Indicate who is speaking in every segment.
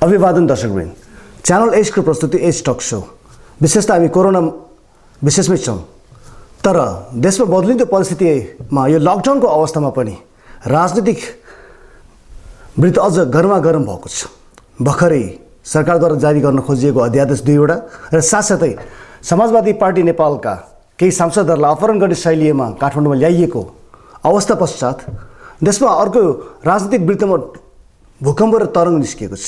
Speaker 1: अभिवादन दर्शकवृन्द, च्यानल एजको प्रस्तुति एज टक शो। विशेष त हामी कोरोना विशेषमै छौँ, तर देशमा बदलिँदो परिस्थितिमा यो लकडाउनको अवस्थामा पनि राजनीतिक वृत्त अझ गरमागरम भएको छ। भर्खरै सरकारद्वारा जारी गर्न खोजिएको अध्यादेश 2वटा र साथसाथै समाजवादी पार्टी नेपालका केही सांसदहरूलाई अपहरण गर्ने शैलीमा काठमाडौँमा ल्याइएको अवस्था पश्चात देशमा अर्को राजनीतिक वृत्तमा भूकम्प र तरङ्ग निस्किएको छ।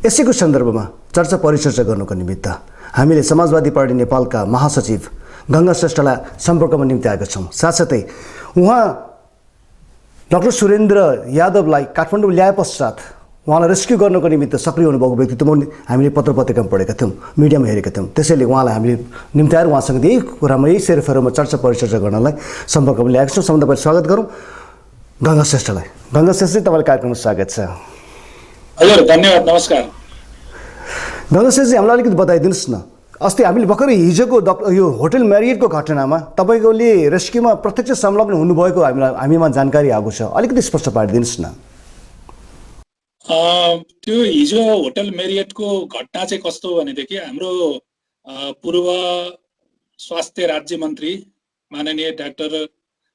Speaker 1: यसैको सन्दर्भमा चर्चा परिचर्चा गर्नको निमित्त हामीले समाजवादी पार्टी नेपालका महासचिव गङ्गा श्रेष्ठलाई सम्पर्कमा निम्ति आएका छौँ। साथसाथै उहाँ डाक्टर सुरेन्द्र यादवलाई काठमाडौँ ल्याए पश्चात उहाँलाई रेस्क्यु गर्नको निमित्त सक्रिय हुनुभएको व्यक्तित्व हामीले पत्र पत्रिकामा पढेका थियौँ, मिडियामा हेरेका थियौँ। त्यसैले उहाँलाई हामीले निम्ति आएर उहाँसँग यही कुरामा यही सेरोफेरोमा चर्चा परिचर्चा गर्नलाई सम्पर्कमा ल्याएका छौँ। सबभन्दा पहिला स्वागत गरौँ गङ्गा श्रेष्ठलाई। गङ्गा श्रेष्ठ, तपाईँलाई कार्यक्रममा स्वागत छ।
Speaker 2: हजुर, धन्यवाद, नमस्कार।
Speaker 1: गङ्गा श्रेष्ठजी, हामीलाई अलिकति बताइदिनुहोस् न, अस्ति हामीले भर्खरै हिजोको यो होटल म्यारियटको घटनामा तपाईँले रेस्क्युमा प्रत्यक्ष संलग्न हुनुभएको हामीमा जानकारी आएको छ, अलिकति स्पष्ट पारिदिनुहोस् न।
Speaker 2: त्यो हिजो होटल म्यारियटको घटना चाहिँ कस्तो भनेदेखि हाम्रो पूर्व स्वास्थ्य राज्य मन्त्री माननीय डाक्टर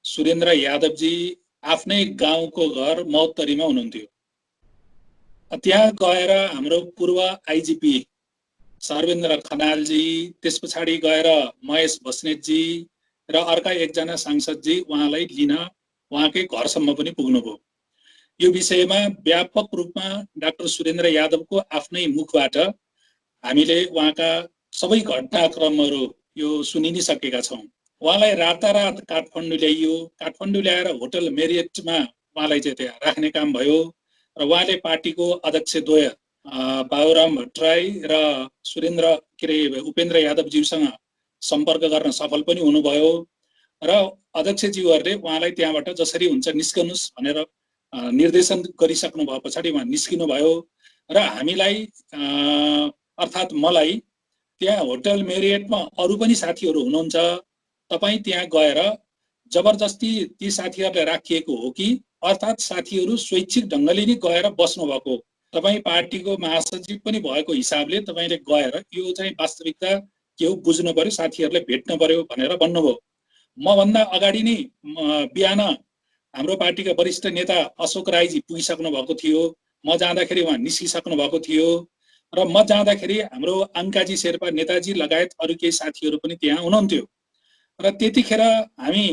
Speaker 2: सुरेन्द्र यादवजी आफ्नै गाउँको घर मौतरीमा हुनुहुन्थ्यो। त्यहाँ गएर हाम्रो पूर्व आइजिपी सर्वेन्द्र खनालजी, त्यस पछाडि गएर महेश बस्नेतजी र अर्का एकजना सांसदजी उहाँलाई लिन उहाँकै घरसम्म पनि पुग्नुभयो। यो विषयमा व्यापक रूपमा डाक्टर सुरेन्द्र यादवको आफ्नै मुखबाट हामीले उहाँका सबै घटनाक्रमहरू यो सुनि नै सकेका छौँ। उहाँलाई रातारात काठमाडौँ ल्याइयो। काठमाडौँ ल्याएर होटल म्यारियटमा उहाँलाई चाहिँ त्यहाँ राख्ने काम भयो र उहाँले पार्टीको अध्यक्षद्वय बाबुराम भट्टराई र उपेन्द्र यादवज्यूसँग सम्पर्क गर्न सफल पनि हुनुभयो र अध्यक्षज्यूहरूले उहाँलाई त्यहाँबाट जसरी हुन्छ निस्कनुहोस् भनेर निर्देशन गरिसक्नु भए पछाडि उहाँ निस्किनुभयो र हामीलाई अर्थात् मलाई त्यहाँ होटल म्यारियटमा अरू पनि साथीहरू हुनुहुन्छ, तपाईँ त्यहाँ गएर जबरजस्ती ती साथीहरूलाई राखिएको हो कि अर्थात् साथीहरू स्वैच्छिक ढङ्गले नै गएर बस्नुभएको, तपाईँ पार्टीको महासचिव पनि भएको हिसाबले तपाईँले गएर यो चाहिँ वास्तविकता के हो बुझ्नु पर्यो, साथीहरूलाई भेट्न पर्यो भनेर भन्नुभयो। मभन्दा अगाडि नै बिहान हाम्रो पार्टीका वरिष्ठ नेता अशोक राईजी पुगिसक्नु भएको थियो। म जाँदाखेरि उहाँ निस्किसक्नु भएको थियो र म जाँदाखेरि हाम्रो अङ्काजी शेर्पा नेताजी लगायत अरू केही साथीहरू पनि त्यहाँ हुनुहुन्थ्यो र त्यतिखेर हामी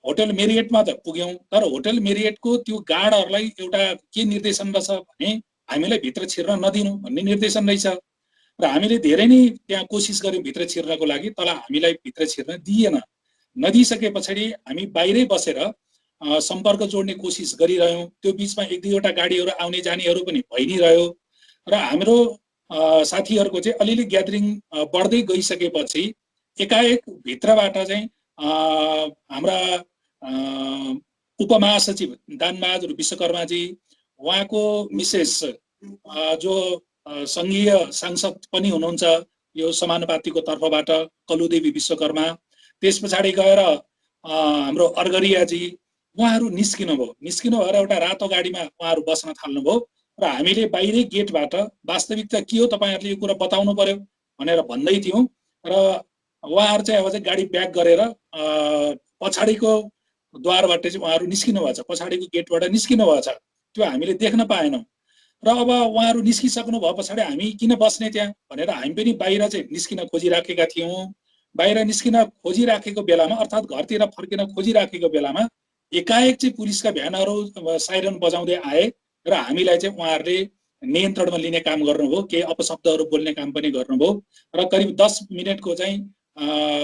Speaker 2: होटल म्यारियटमा त पुग्यौँ, तर होटल म्यारियटको त्यो गार्डहरूलाई एउटा के निर्देशन रहेछ भने हामीलाई भित्र छिर्न नदिनु भन्ने निर्देशन रहेछ र हामीले धेरै नै त्यहाँ कोसिस गऱ्यौँ भित्र छिर्नको लागि, तर हामीलाई भित्र छिर्न दिएन। नदिइसके पछाडि हामी बाहिरै बसेर सम्पर्क जोड्ने कोसिस गरिरह्यौँ। त्यो बिचमा 1-2वटा गाडीहरू आउने जानेहरू पनि भइ नै रह्यो र हाम्रो साथीहरूको चाहिँ अलिअलि ग्यादरिङ बढ्दै गइसकेपछि एकाएक भित्रबाट चाहिँ हाम्रा उपमहासचिव दानबहादुर विश्वकर्माजी, उहाँको मिसेस जो सङ्घीय सांसद पनि हुनुहुन्छ यो समानुपातिको तर्फबाट कलुदेवी विश्वकर्मा, त्यस पछाडि गएर हाम्रो अर्गरियाजी, उहाँहरू निस्किनु भएर एउटा रातो गाडीमा उहाँहरू बस्न थाल्नुभयो र हामीले बाहिरै गेटबाट वास्तविकता के हो तपाईँहरूले यो कुरा बताउनु पर्यो भनेर भन्दै थियौँ र उहाँहरू चाहिँ अब चाहिँ गाडी ब्याक गरेर पछाडिको द्वारबाट चाहिँ उहाँहरू निस्किनु भएको छ, पछाडिको गेटबाट निस्किनु भएको छ, त्यो हामीले देख्न पाएनौँ र अब उहाँहरू निस्किसक्नु भए पछाडि हामी किन बस्ने त्यहाँ भनेर हामी पनि बाहिर चाहिँ निस्किन खोजिराखेका थियौँ। बाहिर निस्किन खोजिराखेको बेलामा अर्थात् घरतिर फर्किन खोजिराखेको बेलामा एकाएक चाहिँ पुलिसका भ्यानहरू साइरन बजाउँदै आए र हामीलाई चाहिँ उहाँहरूले नियन्त्रणमा लिने काम गर्नुभयो, केही अपशब्दहरू बोल्ने काम पनि गर्नुभयो र करिब 10 मिनटको चाहिँ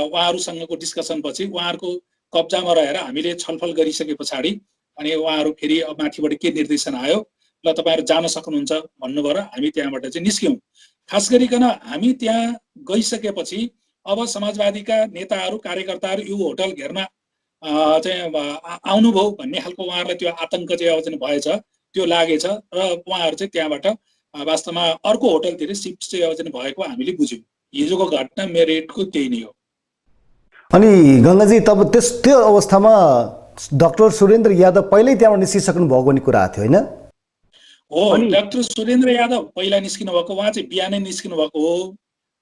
Speaker 2: उहाँहरूसँगको डिस्कसनपछि उहाँहरूको कब्जामा रहेर हामीले छलफल गरिसके पछाडि अनि उहाँहरू फेरि माथिबाट के निर्देशन आयो, ल तपाईँहरू जान सक्नुहुन्छ भन्नुभयो र हामी त्यहाँबाट चाहिँ निस्क्यौँ। खास गरिकन हामी त्यहाँ गइसकेपछि अब समाजवादीका नेताहरू कार्यकर्ताहरू यो होटल घेर्न चाहिँ आउनुभयो भन्ने खालको उहाँहरूलाई त्यो आतंक चाहिँ अब चाहिँ भएछ, त्यो लागेछ र उहाँहरू चाहिँ त्यहाँबाट वास्तवमा अर्को होटलतिर सिफ्ट चाहिँ अब चाहिँ भएको हामीले बुझ्यौँ। हिजोको घटना म्यारियटको त्यही नै हो।
Speaker 1: अनि गङ्गाजी, तब त्यो अवस्थामा डाक्टर सुरेन्द्र यादव पहिल्यै त्यहाँबाट निस्किसक्नु भएको भन्ने कुरा आएको थियो होइन?
Speaker 2: हो
Speaker 1: अनि
Speaker 2: डाक्टर सुरेन्द्र यादव पहिला निस्किनु भएको, उहाँ चाहिँ बिहानै निस्किनु भएको हो।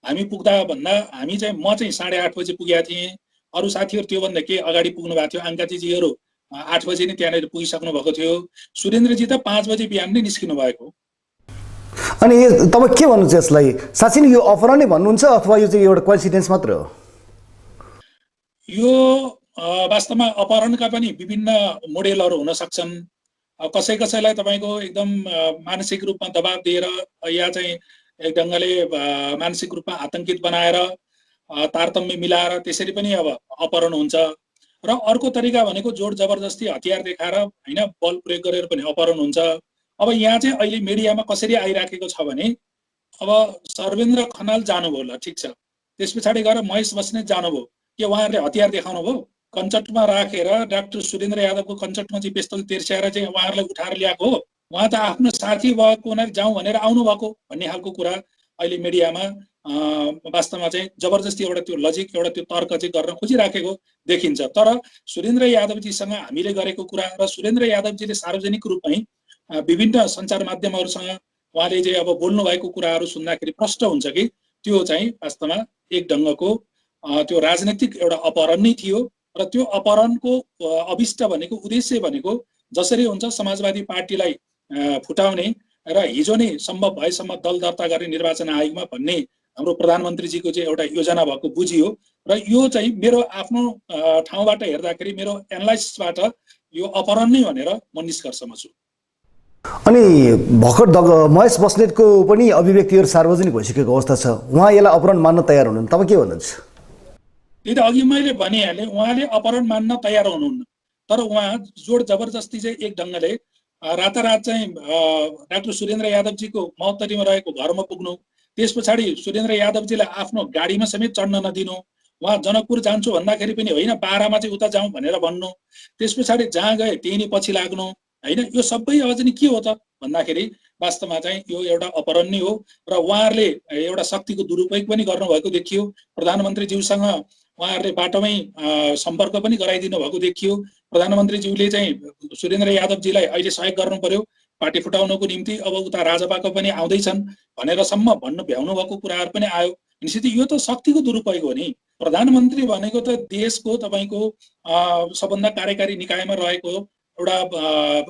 Speaker 2: हामी पुग्दा भन्दा म चाहिँ 8:30 बजे पुगेको थिएँ। अरू साथीहरू त्योभन्दा केही अगाडि पुग्नु भएको थियो। अङ्काजीहरू 8 बजे नै त्यहाँनिर पुगिसक्नु भएको थियो। सुरेन्द्रजी त 5 बजे बिहान नै निस्किनु भएको।
Speaker 1: अनि तपाईँ के भन्नुहुन्छ यसलाई? साँच्चै नै यो अपहरण नै भन्नुहुन्छ अथवा यो चाहिँ एउटा कोइन्सिडेन्स मात्र हो?
Speaker 2: यो वास्तवमा अपहरणका पनि विभिन्न मोडेलहरू हुन सक्छन्। कसै कसैलाई तपाईँको एकदम मानसिक रूपमा दबाब दिएर या चाहिँ एक ढङ्गले मानसिक रूपमा आतंकित बनाएर तारतम्य मिलाएर त्यसरी पनि अब अपहरण हुन्छ। र अर्को तरिका भनेको जोड जबरजस्ती हतियार देखाएर हैन बल प्रयोग गरेर पनि अपहरण हुन्छ। अब यहाँ चाहिँ अहिले मिडियामा कसरी आइराखेको छ भने अब सर्वेन्द्र खनाल जानुभयो, ल ठिक छ, त्यस पछाडि गएर महेश बस्नेत जानुभयो, के उहाँहरूले हतियार देखाउनु भयो? कञ्चटमा राखेर डाक्टर सुरेन्द्र यादवको कञ्चटमा चाहिँ पिस्तल तेर्स्याएर चाहिँ उहाँहरूलाई उठाएर ल्याएको हो? उहाँ त आफ्नो साथी भएको हुनाले जाउँ भनेर आउनुभएको भन्ने खालको कुरा अहिले मिडियामा वास्तवमा चाहिँ जबरजस्ती एउटा त्यो लजिक एउटा त्यो तर्क चाहिँ गर्न खोजिराखेको देखिन्छ। तर सुरेन्द्र यादवजीसँग हामीले गरेको कुरा र सुरेन्द्र यादवजीले सार्वजनिक रूपमै विभिन्न सञ्चार माध्यमहरूसँग उहाँले चाहिँ अब बोल्नु भएको कुराहरू सुन्दाखेरि प्रष्ट हुन्छ कि त्यो चाहिँ वास्तवमा एक ढङ्गको त्यो राजनीतिक एउटा अपहरण नै थियो। र त्यो अपहरणको अभिष्ट भनेको उद्देश्य भनेको जसरी हुन्छ समाजवादी पार्टीलाई फुटाउने र हिजो नै सम्भव भएसम्म दल दर्ता गर्ने निर्वाचन आयोगमा भन्ने हाम्रो प्रधानमन्त्रीजीको चाहिँ एउटा योजना भएको बुझियो। र यो चाहिँ मेरो आफ्नो ठाउँबाट हेर्दाखेरि मेरो एनालाइसिसबाट यो अपहरण नै भनेर म निष्कर्षमा छु।
Speaker 1: अनि भर्खर महेश बस्नेतको पनि अभिव्यक्तिहरू सार्वजनिक भइसकेको अवस्था छ। उहाँ यसलाई अपहरण मान्न तयार हुनुहुन्न, तपाईँ के भन्नुहुन्छ?
Speaker 2: त्यही त अघि मैले भनिहालेँ, उहाँले अपहरण मान्न तयार हुनुहुन्न। तर उहाँ जोड जबरजस्ती चाहिँ एक ढङ्गले रातारात चाहिँ डाक्टर सुरेन्द्र यादवजीको महोत्तरीमा रहेको घरमा पुग्नु, त्यस पछाडि सुरेन्द्र यादवजीलाई आफ्नो गाडीमा समेत चढ्न नदिनु, उहाँ जनकपुर जान्छु भन्दाखेरि पनि होइन बाह्रमा चाहिँ उता जाउँ भनेर भन्नु, त्यस पछाडि जहाँ गए त्यही नै पछि लाग्नु होइन। यो सबै अझ नि के हो त भन्दाखेरि वास्तवमा चाहिँ यो एउटा अपहरण नै हो। र उहाँहरूले एउटा शक्तिको दुरुपयोग पनि गर्नुभएको देखियो। प्रधानमन्त्रीज्यूसँग उहाँहरूले बाटोमै सम्पर्क पनि गराइदिनु भएको देखियो। प्रधानमन्त्रीज्यूले चाहिँ सुरेन्द्र यादवजीलाई अहिले सहयोग गर्नु पर्यो पार्टी फुटाउनको निम्ति, अब उता राजपाको पनि आउँदैछन् भनेरसम्म भन्नु भ्याउनु भएको कुराहरू पनि आयो। निश्चित यो त शक्तिको दुरुपयोग हो नि। प्रधानमन्त्री भनेको त देशको तपाईँको सबभन्दा कार्यकारी निकायमा रहेको एउटा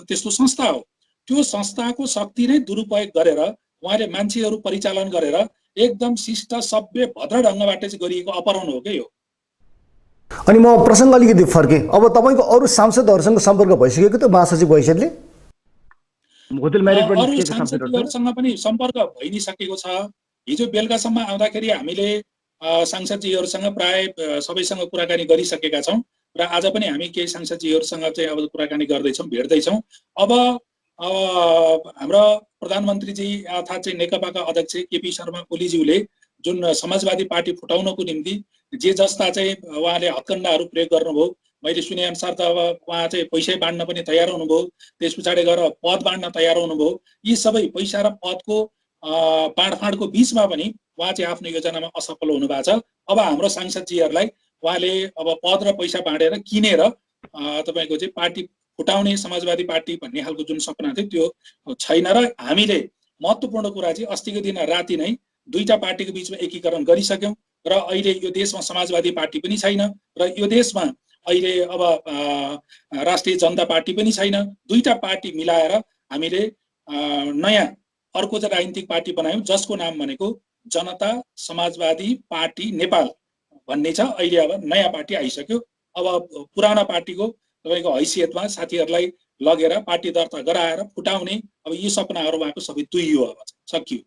Speaker 2: त्यस्तो संस्था हो। त्यो संस्थाको शक्ति नै दुरुपयोग गरेर उहाँले मान्छेहरू परिचालन गरेर एकदम शिष्ट सभ्य भद्र ढङ्गबाट चाहिँ गरिएको अपहरण हो क्या यो।
Speaker 1: अनि म प्रसङ्ग अलिकति फर्केँ। अब तपाईँको अरू सांसदहरूसँग सम्पर्क भइसकेको त महासचिव भइसकेले होटल म्यारिटबाट
Speaker 2: अरू
Speaker 1: निस्केको सांसदहरूसँग?
Speaker 2: सांसदजीहरूसँग पनि सम्पर्क भइ नै सकेको छ। हिजो बेलुकासम्म आउँदाखेरि हामीले सांसदजीहरूसँग प्राय सबैसँग कुराकानी गरिसकेका छौँ र आज पनि हामी केही सांसदजीहरूसँग चाहिँ अब कुराकानी गर्दैछौँ, भेट्दैछौँ। अब हाम्रो प्रधानमन्त्रीजी अर्थात् चाहिँ नेकपाका अध्यक्ष केपी शर्मा ओलीज्यूले जुन समाजवादी पार्टी फुटाउनको निम्ति जे जस्ता चाहिँ उहाँले हत्कण्डाहरू प्रयोग गर्नुभयो, मैले सुने अनुसार त अब उहाँ चाहिँ पैसै बाँड्न पनि तयार हुनुभयो, त्यस पछाडि गएर पद बाँड्न तयार हुनुभयो। यी सबै पैसा र पदको बाँडफाँडको बिचमा पनि उहाँ चाहिँ आफ्नो योजनामा असफल हुनु भएको छ। अब हाम्रो सांसदजीहरूलाई उहाँले अब पद र पैसा बाँडेर किनेर तपाईँको चाहिँ पार्टी फुटाउने समाजवादी पार्टी भन्ने खालको जुन सपना थियो त्यो छैन। र हामीले महत्त्वपूर्ण कुरा चाहिँ अस्तिको दिन राति नै दुईटा पार्टीको बिचमा एकीकरण गरिसक्यौँ र अहिले यो देशमा समाजवादी पार्टी पनि छैन र यो देशमा अहिले अब राष्ट्रिय जनता पार्टी पनि छैन। दुईटा पार्टी मिलाएर हामीले नयाँ अर्को चाहिँ राजनीतिक पार्टी बनायौँ जसको नाम भनेको जनता समाजवादी पार्टी नेपाल भन्ने छ। अहिले अब नयाँ पार्टी आइसक्यो। अब पुराना पार्टीको तपाईँको हैसियतमा साथीहरूलाई लगेर पार्टी दर्ता गराएर फुटाउने अब यी सपनाहरू उहाँको सबै तुइयो, अब सकियो।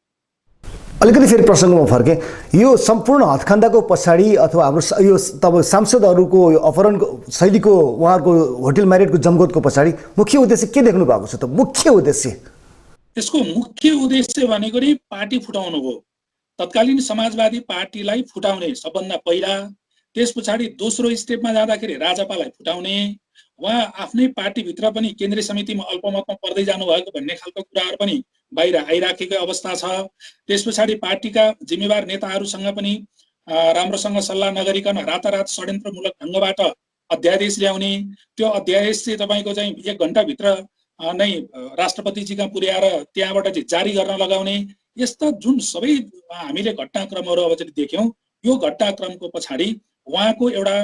Speaker 1: अलिकति फेरि प्रसङ्गमा फर्केँ। यो सम्पूर्ण हत्खण्डाको पछाडि अथवा हाम्रो यो तपाईँ सांसदहरूको यो अपहरणको शैलीको उहाँहरूको होटल म्यारिटको जमघटको पछाडि मुख्य उद्देश्य के देख्नु भएको छ त? मुख्य उद्देश्य
Speaker 2: त्यसको मुख्य उद्देश्य भनेको नि पार्टी फुटाउनु हो। तत्कालीन समाजवादी पार्टीलाई फुटाउने सबभन्दा पहिला, त्यस पछाडि दोस्रो स्टेपमा जाँदाखेरि राजपालाई फुटाउने, उहाँ आफ्नै पार्टीभित्र पनि केन्द्रीय समितिमा अल्पमतमा पर्दै जानुभएको भन्ने खालको कुराहरू पनि बाहिर आइराखेको अवस्था छ। त्यस पछाडि पार्टीका जिम्मेवार नेताहरूसँग पनि राम्रोसँग सल्लाह नगरिकन रातारात षड्यन्त्रमूलक ढङ्गबाट अध्यादेश ल्याउने, त्यो अध्यादेश चाहिँ तपाईँको चाहिँ 1 घण्टाभित्र नै राष्ट्रपतिजीका पुर्याएर त्यहाँबाट चाहिँ जारी गर्न लगाउने यस्ता जुन सबै हामीले घटनाक्रमहरू अब चाहिँ देख्यौँ, यो घटनाक्रमको पछाडि उहाँको एउटा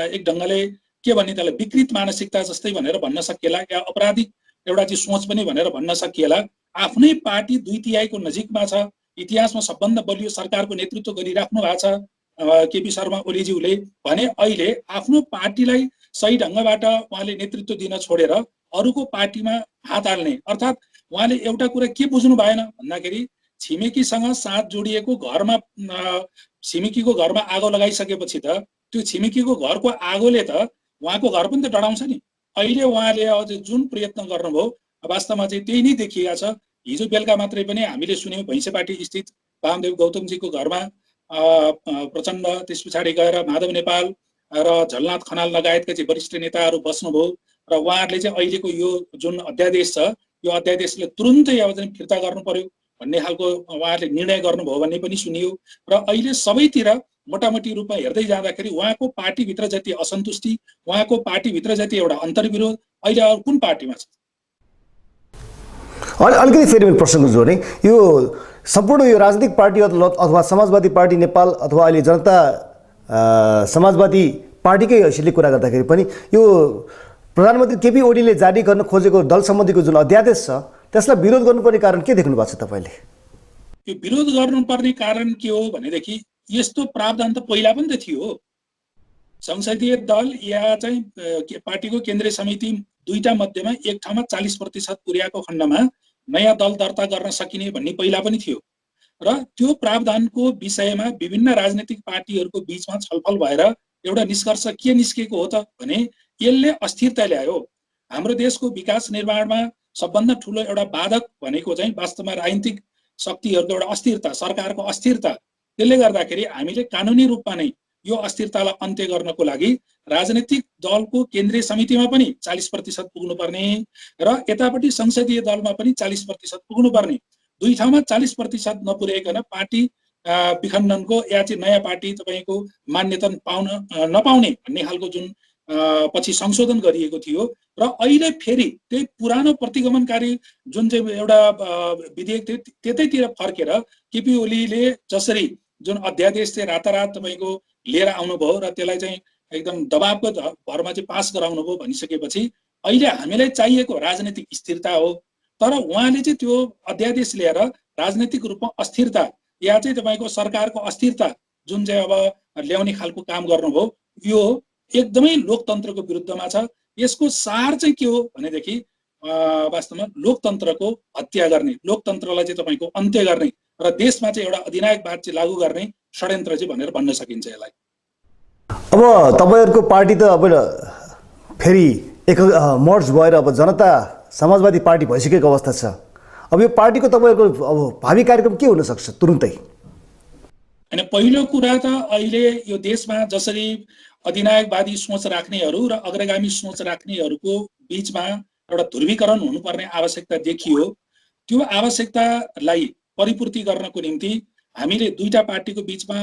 Speaker 2: एक ढङ्गले के भन्ने त्यसलाई विकृत मानसिकता जस्तै भनेर भन्न सकिएला, या अपराधिक एउटा चाहिँ सोच पनि भनेर भन्न सकिएला। आफ्नै पार्टी 2/3 नजिकमा छ, इतिहासमा सबभन्दा बलियो सरकारको नेतृत्व गरिराख्नु भएको छ केपी शर्मा ओलीज्यूले भने अहिले आफ्नो पार्टीलाई सही ढङ्गबाट उहाँले नेतृत्व दिन छोडेर अरूको पार्टीमा हात हाल्ने, अर्थात् उहाँले एउटा कुरा के बुझ्नु भएन भन्दाखेरि छिमेकीसँग साथ जोडिएको घरमा छिमेकीको घरमा आगो लगाइसकेपछि त त्यो छिमेकीको घरको आगोले त उहाँको घर पनि त डढाउँछ नि। अहिले उहाँले अझ जुन प्रयत्न गर्नुभयो वास्तवमा चाहिँ त्यही नै देखिएको छ। हिजो बेलुका मात्रै पनि हामीले सुन्यौँ भैँसेपाटी स्थित वामदेव गौतमजीको घरमा प्रचण्ड, त्यस पछाडि गएर माधव नेपाल र झलनाथ खनाल लगायतका चाहिँ वरिष्ठ नेताहरू बस्नुभयो र उहाँहरूले चाहिँ अहिलेको यो जुन अध्यादेश छ यो अध्यादेशले तुरुन्तै अब चाहिँ फिर्ता गर्नु पर्यो भन्ने खालको उहाँहरूले निर्णय गर्नुभयो भन्ने पनि सुनियो। र अहिले सबैतिर मोटामोटी रूपमा हेर्दै जाँदाखेरि उहाँको पार्टीभित्र जति असन्तुष्टि, उहाँको पार्टीभित्र जति एउटा अन्तर्विरोध अहिले अरू कुन पार्टीमा छ?
Speaker 1: अलिकति फेरि मैले प्रसङ्ग जोडेँ। यो सम्पूर्ण यो राजनीतिक पार्टी अथवा समाजवादी पार्टी नेपाल अथवा अहिले जनता समाजवादी पार्टीकै हैसियतले कुरा गर्दाखेरि पनि यो प्रधानमन्त्री केपी ओलीले जारी गर्न खोजेको दल सम्बन्धीको जुन अध्यादेश छ त्यसलाई विरोध गर्नुपर्ने कारण के देख्नु भएको छ तपाईँले?
Speaker 2: यो विरोध गर्नुपर्ने कारण के हो भनेदेखि यस्तो प्रावधान त पहिला पनि त थियो। संसदीय दल या चाहिँ पार्टीको केन्द्रीय समिति दुईटा मध्येमा एक ठाउँमा 40% पुर्याएको खण्डमा नयाँ दल दर्ता गर्न सकिने भन्ने पहिला पनि थियो र त्यो प्रावधानको विषयमा विभिन्न राजनीतिक पार्टीहरूको बीचमा छलफल भएर एउटा निष्कर्ष के निस्केको हो त भने यसले अस्थिरता ल्यायो। हाम्रो देशको विकास निर्माणमा सबभन्दा ठुलो एउटा बाधक भनेको चाहिँ वास्तवमा राजनीतिक शक्तिहरूको एउटा अस्थिरता, सरकारको अस्थिरता। त्यसले गर्दाखेरि हामीले कानुनी रूपमा नै यो अस्थिरतालाई अन्त्य गर्नको लागि राजनीतिक दलको केन्द्रीय समितिमा पनि 40% पुग्नुपर्ने र यतापट्टि संसदीय दलमा पनि 40% पुग्नुपर्ने, दुई ठाउँमा 40% नपुर्याइकन पार्टी विखण्डनको या चाहिँ नयाँ पार्टी तपाईँको मान्यता नपाउने भन्ने खालको जुन पछि संशोधन गरिएको थियो र अहिले फेरि त्यही पुरानो प्रतिगमनकारी जुन चाहिँ एउटा विधेयक थियो त्यतैतिर फर्केर केपी ओलीले जसरी जुन अध्यादेश चाहिँ रातारात तपाईँको लिएर आउनुभयो र त्यसलाई चाहिँ एकदम दबावको भरमा चाहिँ पास गराउनु भयो भनिसकेपछि अहिले हामीलाई चाहिएको राजनीतिक स्थिरता हो। तर उहाँले चाहिँ त्यो अध्यादेश ल्याएर राजनीतिक रूपमा अस्थिरता या चाहिँ तपाईँको सरकारको अस्थिरता जुन चाहिँ अब ल्याउने खालको काम गर्नुभयो यो एकदमै लोकतन्त्रको विरुद्धमा छ। यसको सार चाहिँ के हो भनेदेखि वास्तवमा लोकतन्त्रको हत्या गर्ने, लोकतन्त्रलाई चाहिँ तपाईँको अन्त्य गर्ने र देशमा चाहिँ एउटा अधिनायकवाद चाहिँ लागू गर्ने षड्यन्त्र चाहिँ भनेर भन्न सकिन्छ यसलाई।
Speaker 1: अब तपाईँहरूको पार्टी त अब फेरि एक मर्ज भएर अब जनता समाजवादी पार्टी भइसकेको अवस्था छ। अब यो पार्टीको तपाईँहरूको अब भावी कार्यक्रम के हुन सक्छ तुरुन्तै?
Speaker 2: अनि पहिलो कुरा त अहिले यो देशमा जसरी अधिनायकवादी सोच राख्नेहरू र अग्रगामी सोच राख्नेहरूको बीचमा एउटा ध्रुवीकरण हुनुपर्ने आवश्यकता देखियो। त्यो आवश्यकतालाई परिपूर्ति गर्नको निम्ति हामीले दुईटा पार्टीको बीचमा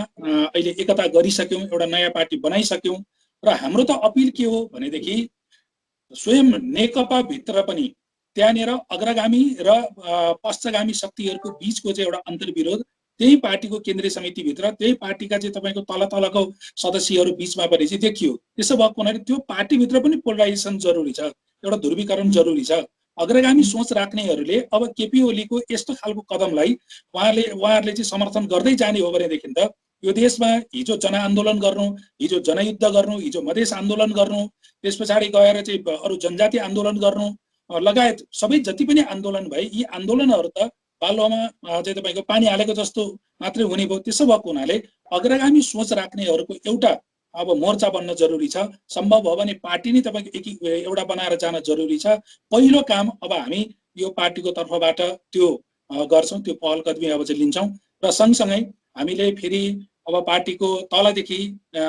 Speaker 2: अहिले एकता गरिसक्यौँ, एउटा नयाँ पार्टी बनाइसक्यौँ र हाम्रो त अपिल के हो भनेदेखि स्वयं नेकपा भित्र पनि त्यहाँनिर अग्रगामी र पश्चगामी शक्तिहरूको बीचको चाहिँ एउटा अन्तर्विरोध त्यही पार्टीको केन्द्रीय समितिभित्र त्यही पार्टीका चाहिँ तपाईँको तल तलको सदस्यहरू बीचमा पनि चाहिँ देखियो। त्यसो भएको हुनाले त्यो पार्टीभित्र पनि पोलराइजेसन जरुरी छ, एउटा ध्रुवीकरण जरुरी छ। अग्रगामी सोच राख्नेहरूले अब केपी ओलीको यस्तो खालको कदमलाई उहाँहरूले चाहिँ समर्थन गर्दै जाने हो भनेदेखि त यो देशमा हिजो जनआन्दोलन गर्नु, हिजो जनयुद्ध गर्नु, हिजो मधेस आन्दोलन गर्नु, त्यस पछाडि गएर चाहिँ अरू जनजाति आन्दोलन गर्नु लगायत सबै जति पनि आन्दोलन भए यी आन्दोलनहरू त बालुवामा चाहिँ तपाईँको पानी हालेको जस्तो मात्रै हुने भयो। त्यसो भएको हुनाले अग्रगामी सोच राख्नेहरूको एउटा अब मोर्चा बन्न जरुरी छ। सम्भव हो भने पार्टी नै तपाईँको एउटा बनाएर जान जरुरी छ। पहिलो काम अब हामी यो पार्टीको तर्फबाट त्यो गर्छौँ, त्यो पहल कदमी अब चाहिँ लिन्छौँ र सँगसँगै हामीले फेरि अब पार्टीको तलदेखि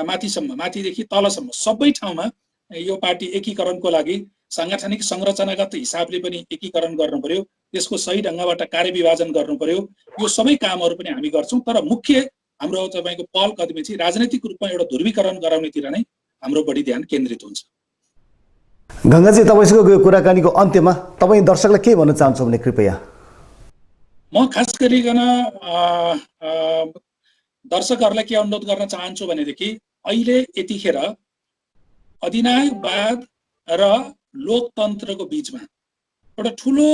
Speaker 2: माथिसम्म, माथिदेखि तलसम्म सबै ठाउँमा यो पार्टी एकीकरणको लागि सांगठनिक संरचनागत हिसाबले पनि एकीकरण गर्नु पर्यो, त्यसको सही ढङ्गबाट कार्यविभाजन गर्नु पर्यो। यो सबै कामहरू पनि हामी गर्छौँ। तर मुख्य हाम्रो तपाईँको पहल कदमी चाहिँ राजनैतिक रूपमा एउटा ध्रुवीकरण गराउनेतिर नै हाम्रो बढी ध्यान केन्द्रित हुन्छ।
Speaker 1: गङ्गाजी, तपाईँसँगको यो कुराकानीको अन्त्यमा तपाईँ दर्शकलाई के भन्न चाहन्छु भने कृपया।
Speaker 2: म खास गरिकन दर्शकहरूलाई के अनुरोध गर्न चाहन्छु भनेदेखि अहिले यतिखेर अधिनायकवाद र लोकतन्त्रको बीचमा एउटा ठुलो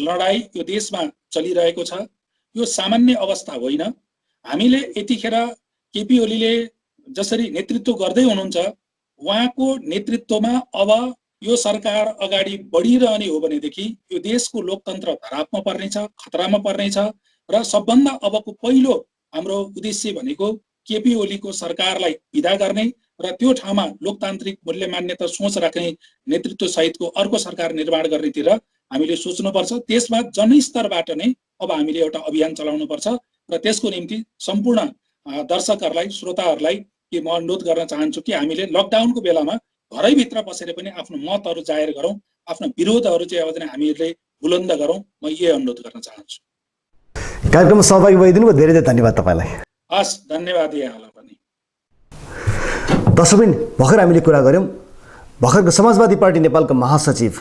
Speaker 2: लडाई यो देशमा चलिरहेको छ। यो सामान्य अवस्था होइन। हामीले यतिखेर केपी ओलीले जसरी नेतृत्व गर्दै हुनुहुन्छ, उहाँको नेतृत्वमा अब यो सरकार अगाडि बढिरहने हो भनेदेखि यो देशको लोकतन्त्र धरापमा पर्नेछ, खतरामा पर्नेछ। र सबभन्दा अबको पहिलो हाम्रो उद्देश्य भनेको केपी ओलीको सरकारलाई विदा गर्ने र त्यो ठाउँमा लोकतान्त्रिक मूल्य मान्यता सोच राख्ने नेतृत्व सहितको अर्को सरकार निर्माण गर्नेतिर हामीले सोच्नुपर्छ। त्यसमा जनस्तरबाट नै अब हामीले एउटा अभियान चलाउनुपर्छ र त्यसको निम्ति सम्पूर्ण दर्शकहरूलाई, श्रोताहरूलाई के म अनुरोध गर्न चाहन्छु कि हामीले लकडाउनको बेलामा घरैभित्र बसेर पनि आफ्नो मतहरू जाहेर गरौँ, आफ्नो विरोधहरू चाहिँ अब चाहिँ हामीहरूले बुलन्द गरौँ। म यही अनुरोध गर्न चाहन्छु।
Speaker 1: कार्यक्रममा सहभागी भइदिनु भयो, धेरै धेरै धन्यवाद तपाईँलाई।
Speaker 2: हस्, धन्यवाद यहाँलाई पनि।
Speaker 1: दर्शकबिन, भर्खर हामीले कुरा गऱ्यौँ भर्खरको समाजवादी पार्टी नेपालको महासचिव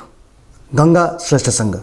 Speaker 1: गङ्गा श्रेष्ठसँग।